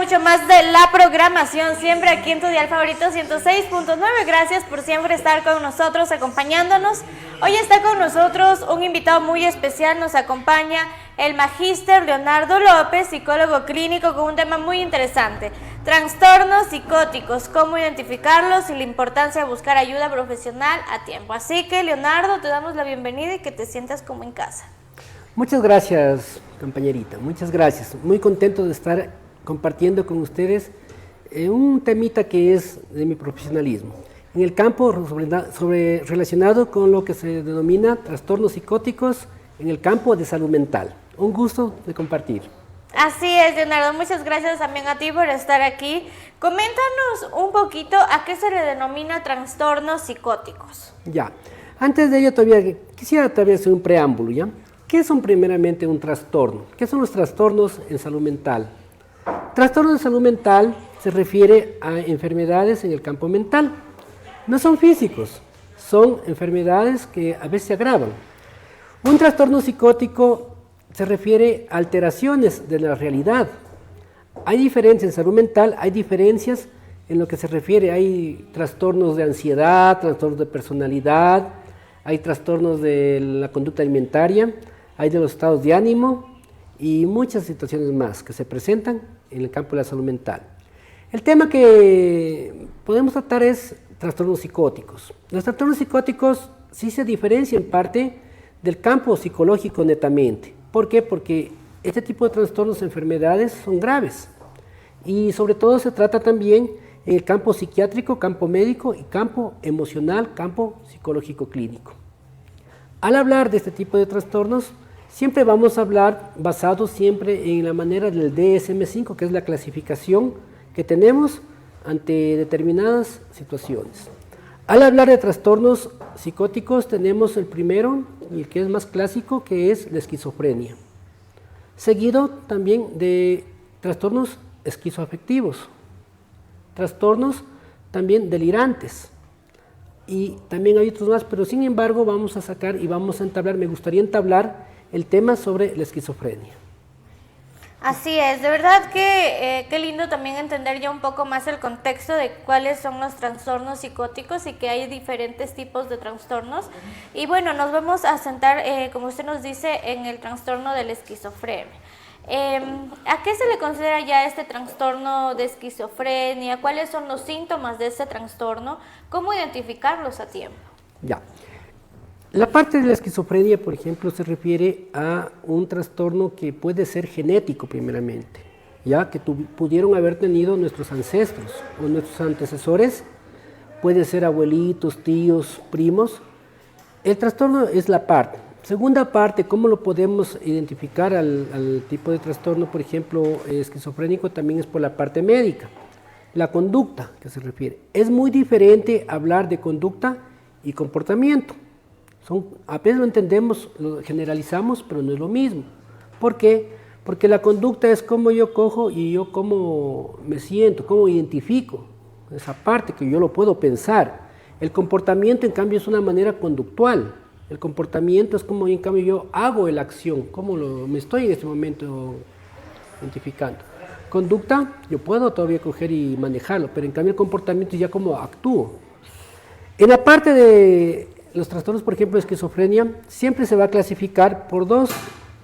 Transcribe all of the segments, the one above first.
mucho más de la programación, siempre aquí en tu dial favorito 106.9. Gracias por siempre estar con nosotros, acompañándonos. Hoy está con nosotros un invitado muy especial, nos acompaña el magíster Leonardo López, psicólogo clínico, con un tema muy interesante: trastornos psicóticos, cómo identificarlos y la importancia de buscar ayuda profesional a tiempo. Así que, Leonardo, te damos la bienvenida y que te sientas como en casa. Muchas gracias, compañerita, muchas gracias. Muy contento de estar compartiendo con ustedes un temita que es de mi profesionalismo. En el campo relacionado con lo que se denomina trastornos psicóticos en el campo de salud mental. Un gusto de compartir. Así es, Leonardo, muchas gracias también a ti por estar aquí. Coméntanos un poquito a qué se le denomina trastornos psicóticos. Ya, antes de ello quisiera hacer un preámbulo, ¿ya? ¿Qué son primeramente un trastorno? ¿Qué son los trastornos en salud mental? Trastorno de salud mental se refiere a enfermedades en el campo mental. No son físicos, son enfermedades que a veces se agravan. Un trastorno psicótico se refiere a alteraciones de la realidad. Hay diferencias en salud mental, hay diferencias en lo que se refiere, hay trastornos de ansiedad, trastornos de personalidad, hay trastornos de la conducta alimentaria, hay de los estados de ánimo y muchas situaciones más que se presentan en el campo de la salud mental. El tema que podemos tratar es trastornos psicóticos. Los trastornos psicóticos sí se diferencian en parte del campo psicológico netamente. ¿Por qué? Porque este tipo de trastornos, enfermedades, son graves. Y sobre todo se trata también en el campo psiquiátrico, campo médico y campo emocional, campo psicológico clínico. Al hablar de este tipo de trastornos, siempre vamos a hablar basados siempre en la manera del DSM-5, que es la clasificación que tenemos ante determinadas situaciones. Al hablar de trastornos psicóticos tenemos el primero, y el que es más clásico, que es la esquizofrenia. Seguido también de trastornos esquizoafectivos, trastornos también delirantes. Y también hay otros más, pero sin embargo vamos a sacar y vamos a entablar, me gustaría entablar el tema sobre la esquizofrenia. Así es, de verdad que qué lindo también entender ya un poco más el contexto de cuáles son los trastornos psicóticos y que hay diferentes tipos de trastornos. Y bueno, nos vamos a sentar, como usted nos dice, en el trastorno de la esquizofrenia. ¿A qué se le considera ya este trastorno de esquizofrenia? ¿Cuáles son los síntomas de este trastorno? ¿Cómo identificarlos a tiempo? Ya. La parte de la esquizofrenia, por ejemplo, se refiere a un trastorno que puede ser genético primeramente, ya que pudieron haber tenido nuestros ancestros o nuestros antecesores, puede ser abuelitos, tíos, primos. El trastorno es la parte. Segunda parte, ¿cómo lo podemos identificar al tipo de trastorno, por ejemplo, esquizofrénico? También es por la parte médica. La conducta que se refiere. Es muy diferente hablar de conducta y comportamiento. Apenas lo entendemos, lo generalizamos, pero no es lo mismo. ¿Por qué? Porque la conducta es cómo yo cojo y yo cómo me siento, cómo identifico esa parte que yo lo puedo pensar. El comportamiento, en cambio, es una manera conductual. El comportamiento es como, en cambio, yo hago la acción, cómo me estoy en este momento identificando. Conducta, yo puedo todavía coger y manejarlo, pero en cambio el comportamiento es ya cómo actúo. En la parte de los trastornos, por ejemplo, de esquizofrenia, siempre se va a clasificar por 2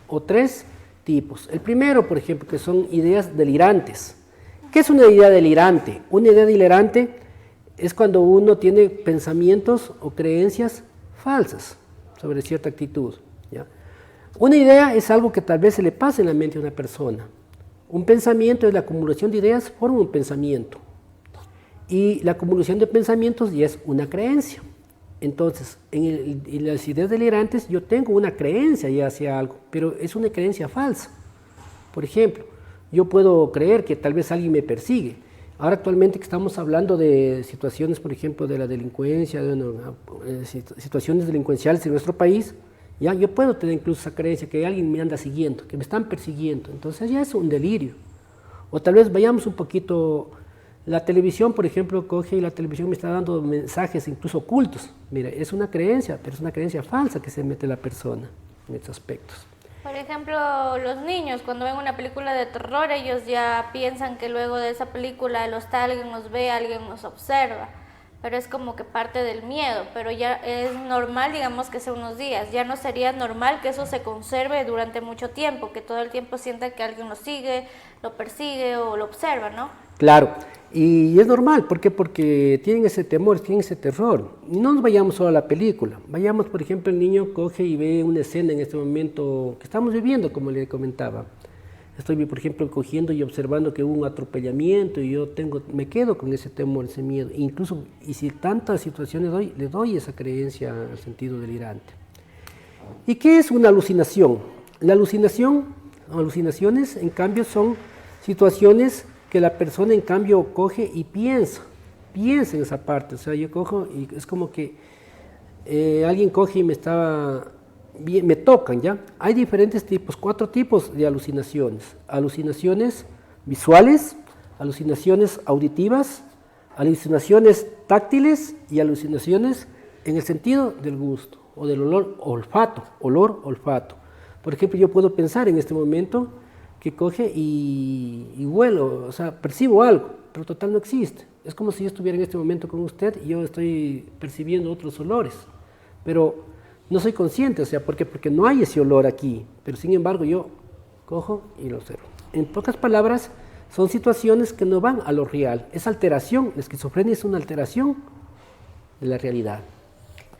o 3 tipos. El primero, por ejemplo, que son ideas delirantes. ¿Qué es una idea delirante? Una idea delirante es cuando uno tiene pensamientos o creencias falsas sobre cierta actitud, ¿ya? Una idea es algo que tal vez se le pase en la mente a una persona. Un pensamiento es la acumulación de ideas, forma un pensamiento. Y la acumulación de pensamientos ya es una creencia. Entonces, en las ideas delirantes yo tengo una creencia ya hacia algo, pero es una creencia falsa. Por ejemplo, yo puedo creer que tal vez alguien me persigue. Ahora actualmente que estamos hablando de situaciones, por ejemplo, de la delincuencia, situaciones delincuenciales en nuestro país, ya yo puedo tener incluso esa creencia que alguien me anda siguiendo, que me están persiguiendo. Entonces ya es un delirio. O tal vez vayamos un poquito. La televisión, por ejemplo, coge y la televisión me está dando mensajes incluso ocultos. Mira, es una creencia, pero es una creencia falsa que se mete la persona en estos aspectos. Por ejemplo, los niños cuando ven una película de terror, ellos ya piensan que luego de esa película alguien nos ve, alguien nos observa, pero es como que parte del miedo, pero ya es normal, digamos, que sea unos días, ya no sería normal que eso se conserve durante mucho tiempo, que todo el tiempo sienta que alguien lo sigue, lo persigue o lo observa, ¿no? Claro, y es normal, ¿por qué? Porque tienen ese temor, tienen ese terror. Y no nos vayamos solo a la película, vayamos, por ejemplo, el niño coge y ve una escena en este momento que estamos viviendo, como le comentaba. Estoy, por ejemplo, cogiendo y observando que hubo un atropellamiento y me quedo con ese temor, ese miedo. Incluso, y si tantas situaciones le doy esa creencia al sentido delirante. ¿Y qué es una alucinación? La alucinaciones, en cambio, son situaciones que la persona, en cambio, coge y piensa en esa parte. O sea, yo cojo y es como que alguien coge y me tocan, ¿ya? Hay diferentes tipos, 4 tipos de alucinaciones. Alucinaciones visuales, alucinaciones auditivas, alucinaciones táctiles y alucinaciones en el sentido del gusto o del olor, olfato. Por ejemplo, yo puedo pensar en este momento que coge y huelo, o sea, percibo algo, pero total no existe. Es como si yo estuviera en este momento con usted y yo estoy percibiendo otros olores, pero no soy consciente, o sea, ¿por qué? Porque no hay ese olor aquí, pero sin embargo yo cojo y lo observo. En pocas palabras, son situaciones que no van a lo real, es alteración, la esquizofrenia es una alteración de la realidad.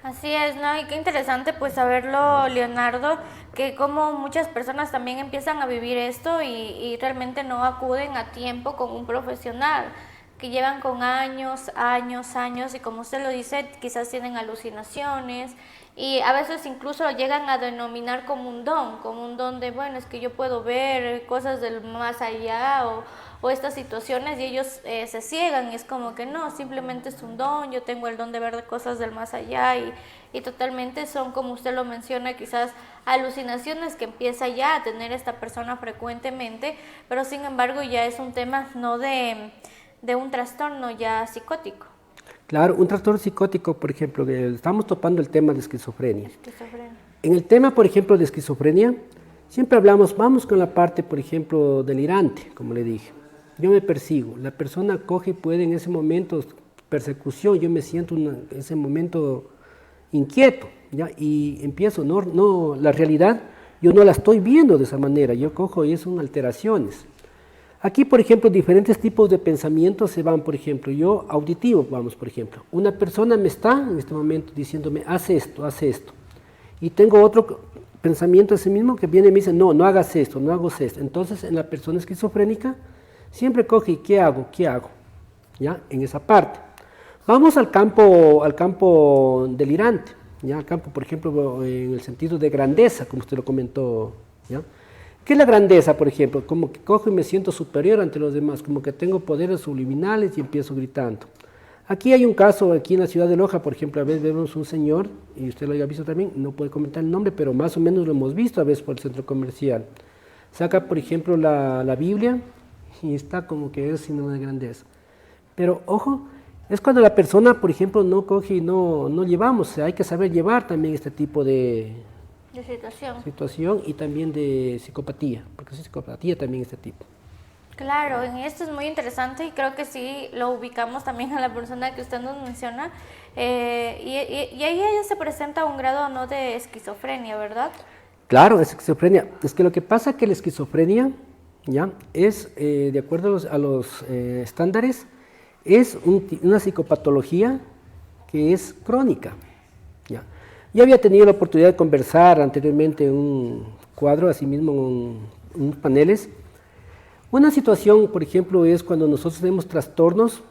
Así es, ¿no? Y qué interesante pues saberlo, Leonardo, que como muchas personas también empiezan a vivir esto y realmente no acuden a tiempo con un profesional, que llevan con años, y como usted lo dice, quizás tienen alucinaciones y a veces incluso lo llegan a denominar como un don de, bueno, es que yo puedo ver cosas del más allá o estas situaciones y ellos se ciegan y es como que no, simplemente es un don, yo tengo el don de ver cosas del más allá y totalmente son, como usted lo menciona, quizás alucinaciones que empieza ya a tener esta persona frecuentemente, pero sin embargo ya es un tema no de un trastorno ya psicótico. Claro, un trastorno psicótico, por ejemplo, estamos topando el tema de esquizofrenia. En el tema, por ejemplo, de esquizofrenia, siempre vamos con la parte, por ejemplo, delirante, como le dije. Yo me persigo, la persona coge y puede en ese momento, persecución, yo me siento en ese momento inquieto, ¿ya? Y empiezo, la realidad yo no la estoy viendo de esa manera, yo cojo y son alteraciones. Aquí, por ejemplo, diferentes tipos de pensamientos se van, por ejemplo, yo auditivo, vamos, por ejemplo. Una persona me está en este momento diciéndome, haz esto, y tengo otro pensamiento ese mismo que viene y me dice, no hagas esto, no hagas esto. Entonces, en la persona esquizofrénica, siempre coge y ¿qué hago? ¿Ya? En esa parte. Vamos al campo delirante, ¿ya? Al campo, por ejemplo, en el sentido de grandeza, como usted lo comentó, ¿ya? ¿Qué es la grandeza, por ejemplo? Como que cojo y me siento superior ante los demás, como que tengo poderes subliminales y empiezo gritando. Aquí hay un caso, aquí en la ciudad de Loja, por ejemplo, a veces vemos un señor, y usted lo haya visto también, no puede comentar el nombre, pero más o menos lo hemos visto a veces por el centro comercial. Saca, por ejemplo, la Biblia y está como que es símbolo de grandeza. Pero, ojo, es cuando la persona, por ejemplo, no coge y no llevamos, o sea, hay que saber llevar también este tipo de situación y también de psicopatía, porque es psicopatía también este tipo. Claro, en esto es muy interesante y creo que sí lo ubicamos también a la persona que usted nos menciona y ahí ya se presenta un grado no de esquizofrenia, ¿verdad? Claro, es esquizofrenia. Es que lo que pasa es que la esquizofrenia, ¿ya? Es, de acuerdo a los estándares, es una psicopatología que es crónica, ¿ya? Yo había tenido la oportunidad de conversar anteriormente en un cuadro, asimismo en unos paneles. Una situación, por ejemplo, es cuando nosotros tenemos trastornos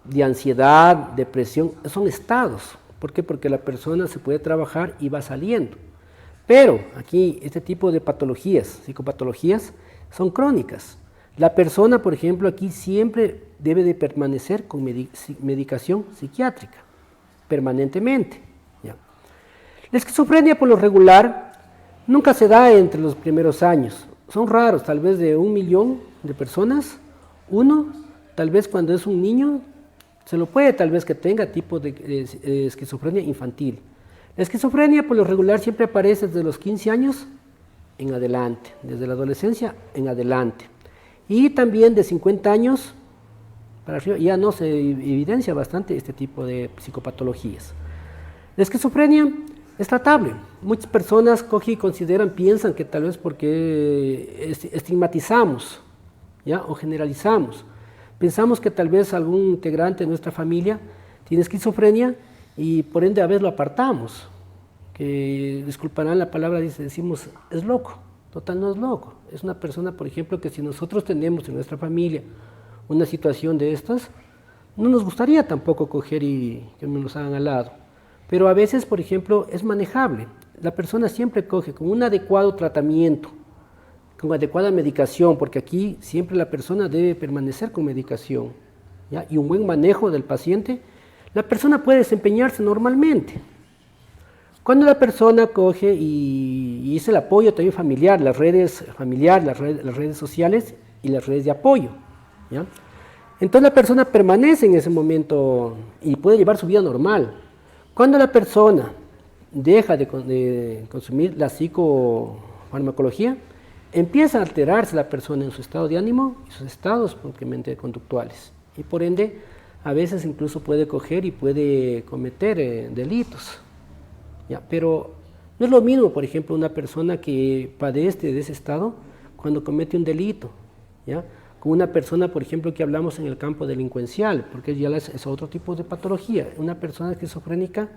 de ansiedad, depresión, son estados. ¿Por qué? Porque la persona se puede trabajar y va saliendo. Pero aquí este tipo de patologías, psicopatologías, son crónicas. La persona, por ejemplo, aquí siempre debe de permanecer con medicación psiquiátrica, permanentemente. ¿Ya? La esquizofrenia, por lo regular, nunca se da entre los primeros años. Son raros, tal vez de 1 millón de personas, uno, tal vez cuando es un niño, se lo puede tal vez que tenga tipo de esquizofrenia infantil. La esquizofrenia, por lo regular, siempre aparece desde los 15 años en adelante, desde la adolescencia en adelante. Y también de 50 años para arriba ya no se evidencia bastante este tipo de psicopatologías. La esquizofrenia es tratable. Muchas personas piensan que tal vez porque estigmatizamos, ¿ya? O generalizamos. Pensamos que tal vez algún integrante de nuestra familia tiene esquizofrenia y por ende a veces lo apartamos. Que disculparán la palabra, decimos, es loco. Total, no es loco. Es una persona, por ejemplo, que si nosotros tenemos en nuestra familia una situación de estas, no nos gustaría tampoco coger y que nos los hagan al lado. Pero a veces, por ejemplo, es manejable. La persona siempre coge con un adecuado tratamiento, con adecuada medicación, porque aquí siempre la persona debe permanecer con medicación, ¿ya? Y un buen manejo del paciente, la persona puede desempeñarse normalmente. Cuando la persona coge y es el apoyo también familiar, las redes sociales y las redes de apoyo, ¿ya? Entonces la persona permanece en ese momento y puede llevar su vida normal. Cuando la persona deja de consumir la psicofarmacología, empieza a alterarse la persona en su estado de ánimo y sus estados propiamente conductuales. Y por ende, a veces incluso puede coger y puede cometer delitos. ¿Ya? Pero no es lo mismo, por ejemplo, una persona que padece de ese estado cuando comete un delito, ¿ya? Con una persona, por ejemplo, que hablamos en el campo delincuencial, porque ya es otro tipo de patología. Una persona esquizofrénica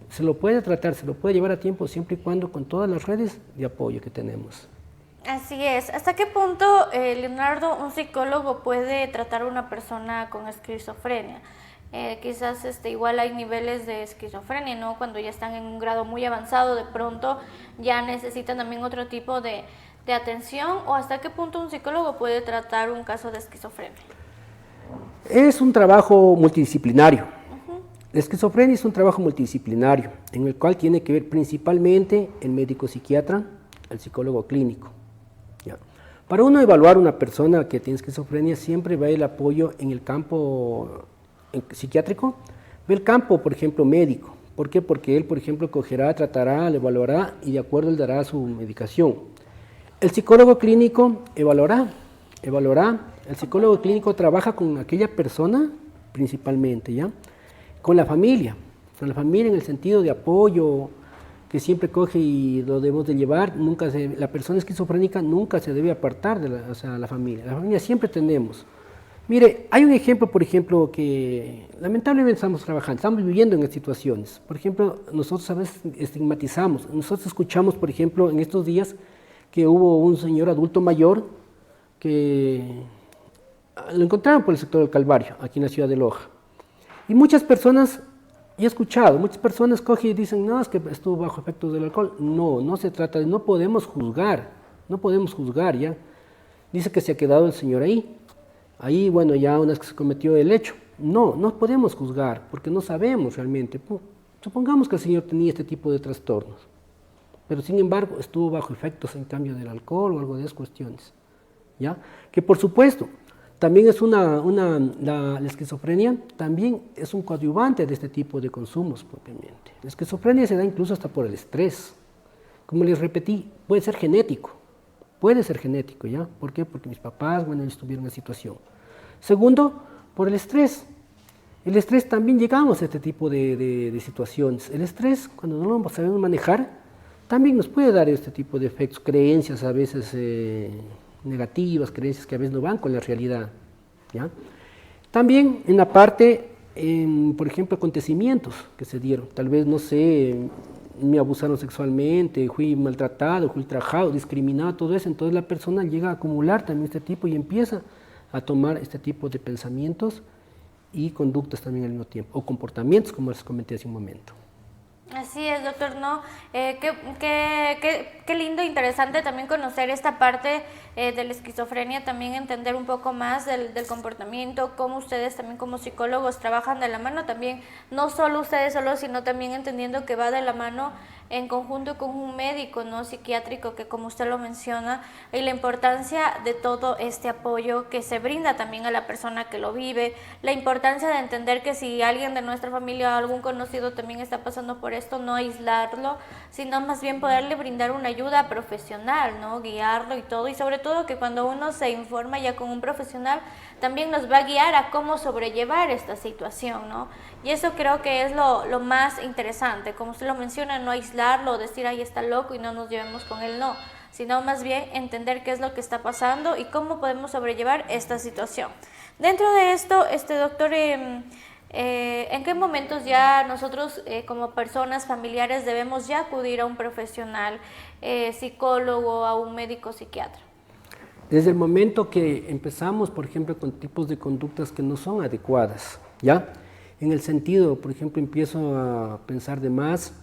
se lo puede tratar, se lo puede llevar a tiempo siempre y cuando con todas las redes de apoyo que tenemos. Así es. ¿Hasta qué punto, Leonardo, un psicólogo puede tratar a una persona con esquizofrenia? Quizás igual hay niveles de esquizofrenia, ¿no? Cuando ya están en un grado muy avanzado, de pronto ya necesitan también otro tipo de atención, o hasta qué punto un psicólogo puede tratar un caso de esquizofrenia. Es un trabajo multidisciplinario. La esquizofrenia es un trabajo multidisciplinario en el cual tiene que ver principalmente el médico psiquiatra, el psicólogo clínico. ¿Ya? Para uno evaluar una persona que tiene esquizofrenia siempre va el apoyo en el campo psiquiátrico, ve el campo, por ejemplo, médico. ¿Por qué? Porque él, por ejemplo, cogerá, tratará, le evaluará y de acuerdo él dará su medicación. El psicólogo clínico evaluará. El psicólogo clínico trabaja con aquella persona principalmente, ¿ya? Con la familia en el sentido de apoyo, que siempre coge y lo debemos de llevar. La persona esquizofrénica nunca se debe apartar de la familia. La familia siempre tenemos. Mire, hay un ejemplo, por ejemplo, que lamentablemente estamos viviendo en estas situaciones. Por ejemplo, nosotros a veces estigmatizamos. Nosotros escuchamos, por ejemplo, en estos días que hubo un señor adulto mayor que lo encontraron por el sector del Calvario, aquí en la ciudad de Loja. Y muchas personas, y he escuchado, muchas personas cogen y dicen, no, es que estuvo bajo efectos del alcohol. No, no se trata no podemos juzgar, ¿ya? Dice que se ha quedado el señor ahí, bueno, ya una vez que se cometió el hecho. No podemos juzgar, porque no sabemos realmente. Supongamos que el señor tenía este tipo de trastornos, pero sin embargo estuvo bajo efectos en cambio del alcohol o algo de esas cuestiones, ¿ya? Que por supuesto, también es la esquizofrenia también es un coadyuvante de este tipo de consumos propiamente. La esquizofrenia se da incluso hasta por el estrés. Como les repetí, puede ser genético, ¿ya? ¿Por qué? Porque mis papás, bueno, estuvieron en la situación. Segundo, por el estrés. El estrés también llegamos a este tipo de situaciones. El estrés, cuando no lo sabemos manejar, también nos puede dar este tipo de efectos, creencias a veces negativas, creencias que a veces no van con la realidad, ¿ya? También en la parte, por ejemplo, acontecimientos que se dieron, tal vez, no sé, me abusaron sexualmente, fui maltratado, fui ultrajado, discriminado, todo eso, entonces la persona llega a acumular también este tipo y empieza a tomar este tipo de pensamientos y conductas también al mismo tiempo, o comportamientos, como les comenté hace un momento. Así es, doctor, ¿no? Qué lindo, interesante también conocer esta parte de la esquizofrenia, también entender un poco más del comportamiento, cómo ustedes también como psicólogos trabajan de la mano, también no solo ustedes solos, sino también entendiendo que va de la mano en conjunto con un médico, ¿no?, psiquiátrico, que como usted lo menciona, y la importancia de todo este apoyo que se brinda también a la persona que lo vive, la importancia de entender que si alguien de nuestra familia o algún conocido también está pasando por esto, no aislarlo, sino más bien poderle brindar una ayuda profesional, ¿no?, guiarlo y todo, y sobre todo que cuando uno se informa ya con un profesional, también nos va a guiar a cómo sobrellevar esta situación, ¿no? Y eso creo que es lo más interesante, como usted lo menciona, no aislarlo, decir, ahí está loco y no nos llevemos con él, no, sino más bien entender qué es lo que está pasando y cómo podemos sobrellevar esta situación. Dentro de esto, doctor, ¿en qué momentos ya nosotros como personas familiares debemos ya acudir a un profesional, psicólogo, a un médico psiquiatra? Desde el momento que empezamos, por ejemplo, con tipos de conductas que no son adecuadas, ¿ya? En el sentido, por ejemplo, empiezo a pensar de más,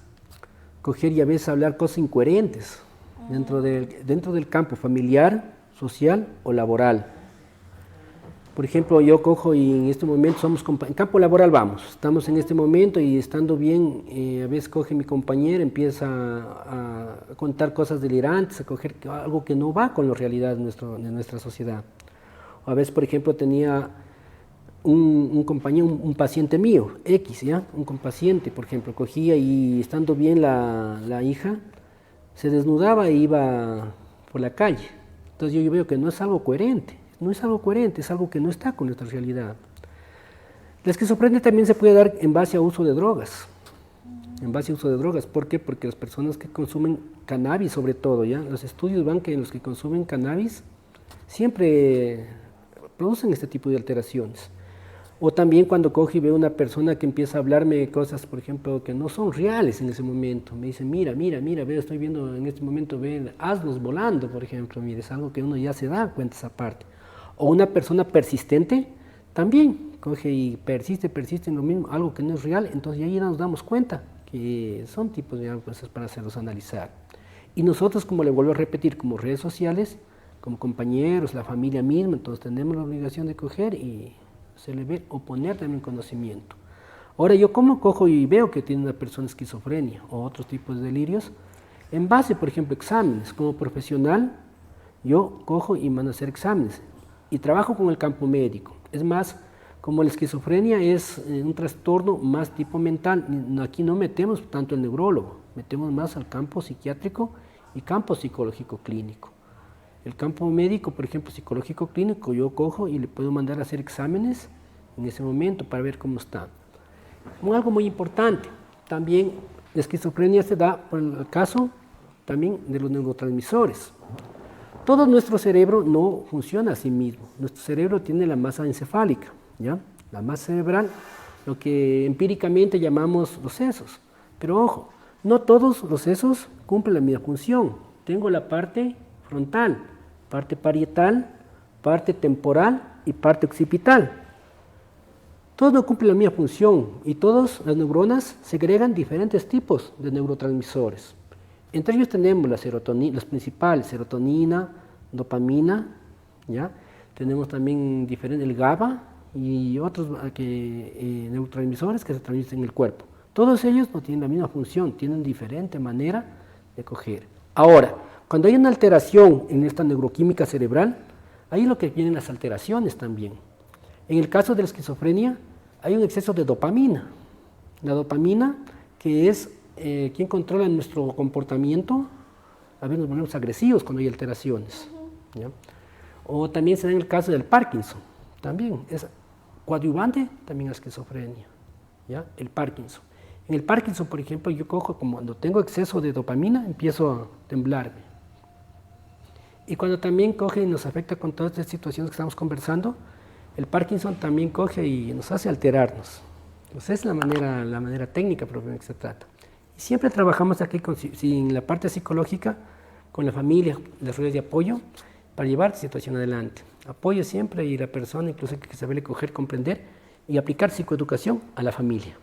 coger y a veces hablar cosas incoherentes dentro del campo familiar, social o laboral. Por ejemplo, yo cojo y en este momento en campo laboral vamos, estamos en este momento y estando bien, a veces coge mi compañero, empieza a contar cosas delirantes, a coger algo que no va con la realidad de nuestra sociedad. O a veces, por ejemplo, tenía un compañero, un paciente mío, X, ¿ya? Un compaciente, por ejemplo, cogía y estando bien la hija, se desnudaba e iba por la calle. Entonces yo veo que no es algo coherente. No es algo coherente, es algo que no está con nuestra realidad. La esquizofrenia también se puede dar en base a uso de drogas. En base a uso de drogas. ¿Por qué? Porque las personas que consumen cannabis, sobre todo, ¿ya? Los estudios van que los que consumen cannabis siempre producen este tipo de alteraciones. O también cuando coge y veo una persona que empieza a hablarme cosas, por ejemplo, que no son reales en ese momento. Me dice, mira, veo, estoy viendo en este momento, asnos volando, por ejemplo. Mira, es algo que uno ya se da cuenta esa parte. O una persona persistente, también coge y persiste en lo mismo, algo que no es real, entonces ahí nos damos cuenta que son tipos de cosas para hacerlos analizar. Y nosotros, como le vuelvo a repetir, como redes sociales, como compañeros, la familia misma, entonces tenemos la obligación de coger y hacerle ver o poner también conocimiento. Ahora, yo como cojo y veo que tiene una persona esquizofrenia o otros tipos de delirios, en base, por ejemplo, exámenes, como profesional, yo cojo y mando a hacer exámenes. Y trabajo con el campo médico. Es más, como la esquizofrenia es un trastorno más tipo mental, aquí no metemos tanto el neurólogo, metemos más al campo psiquiátrico y campo psicológico clínico. El campo médico, por ejemplo, psicológico clínico, yo cojo y le puedo mandar a hacer exámenes en ese momento para ver cómo está. Algo muy importante, también la esquizofrenia se da por el caso también de los neurotransmisores. Todo nuestro cerebro no funciona a sí mismo. Nuestro cerebro tiene la masa encefálica, ¿ya? La masa cerebral, lo que empíricamente llamamos los sesos. Pero ojo, no todos los sesos cumplen la misma función. Tengo la parte frontal, parte parietal, parte temporal y parte occipital. Todos no cumplen la misma función y todas las neuronas segregan diferentes tipos de neurotransmisores. Entre ellos tenemos la serotonina, las principales, serotonina, dopamina, ¿ya? Tenemos también el GABA y otros neurotransmisores que se transmiten en el cuerpo. Todos ellos no tienen la misma función, tienen diferente manera de coger. Ahora, cuando hay una alteración en esta neuroquímica cerebral, ahí es lo que vienen las alteraciones también. En el caso de la esquizofrenia, hay un exceso de dopamina. La dopamina, que es quien controla nuestro comportamiento, a veces nos volvemos agresivos cuando hay alteraciones. ¿Ya? O también se da en el caso del Parkinson, también es coadyuvante también a esquizofrenia, ¿ya? El Parkinson. En el Parkinson, por ejemplo, yo cojo, como cuando tengo exceso de dopamina, empiezo a temblarme. Y cuando también coge y nos afecta con todas estas situaciones que estamos conversando, el Parkinson también coge y nos hace alterarnos. Entonces es la manera técnica propiamente que se trata. Y siempre trabajamos aquí en la parte psicológica, con la familia, las redes de apoyo, para llevar la situación adelante. Apoyo siempre y la persona incluso hay que saberle coger, comprender y aplicar psicoeducación a la familia.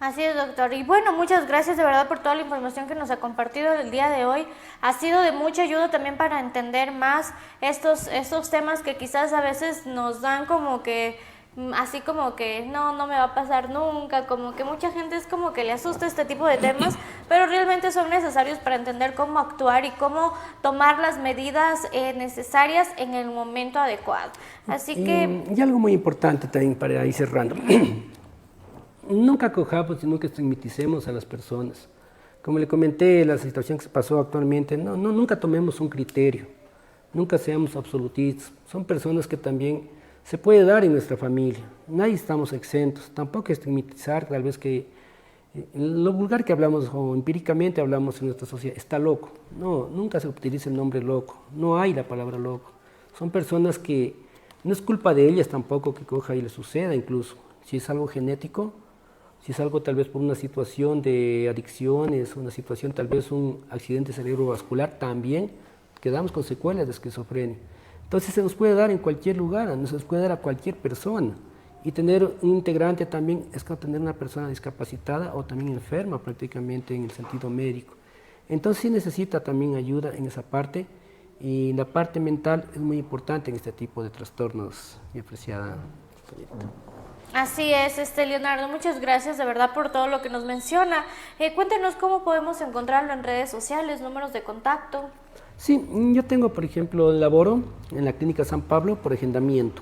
Así es, doctor. Y bueno, muchas gracias de verdad por toda la información que nos ha compartido el día de hoy. Ha sido de mucha ayuda también para entender más estos temas que quizás a veces nos dan como que así como que no, no me va a pasar nunca, como que mucha gente es como que le asusta este tipo de temas, pero realmente son necesarios para entender cómo actuar y cómo tomar las medidas necesarias en el momento adecuado. Así que... Y algo muy importante también para ir cerrando. Nunca acojamos y nunca estigmaticemos a las personas. Como le comenté, la situación que se pasó actualmente, nunca tomemos un criterio, nunca seamos absolutistas. Son personas que también se puede dar en nuestra familia, nadie estamos exentos, tampoco estigmatizar, tal vez que lo vulgar que hablamos o empíricamente hablamos en nuestra sociedad, está loco. No, nunca se utiliza el nombre loco, no hay la palabra loco. Son personas que no es culpa de ellas tampoco que coja y le suceda incluso, si es algo genético. Si es algo tal vez por una situación de adicciones, una situación tal vez un accidente cerebrovascular, también quedamos con secuelas de esquizofrenia. Entonces se nos puede dar en cualquier lugar, se nos puede dar a cualquier persona. Y tener un integrante también es como tener una persona discapacitada o también enferma prácticamente en el sentido médico. Entonces sí necesita también ayuda en esa parte y la parte mental es muy importante en este tipo de trastornos, mi apreciada señorita. Así es, Leonardo, muchas gracias de verdad por todo lo que nos menciona. Cuéntenos cómo podemos encontrarlo en redes sociales, números de contacto. Sí, yo tengo, por ejemplo, laboro en la Clínica San Pablo por agendamiento.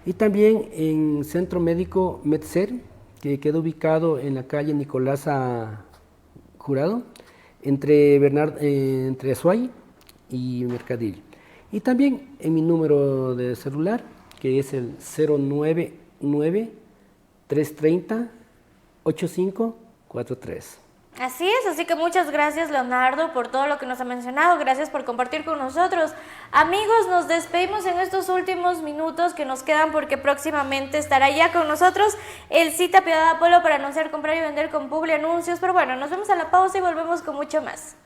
Y también en Centro Médico MedSer, que queda ubicado en la calle Nicolás Jurado, entre Azuay y Mercadillo. Y también en mi número de celular, que es el 099-330-8543. Así es, así que muchas gracias, Leonardo, por todo lo que nos ha mencionado, gracias por compartir con nosotros. Amigos, nos despedimos en estos últimos minutos que nos quedan porque próximamente estará ya con nosotros el Cita Piedad Apolo para anunciar, comprar y vender con Publi Anuncios, pero bueno, nos vemos a la pausa y volvemos con mucho más.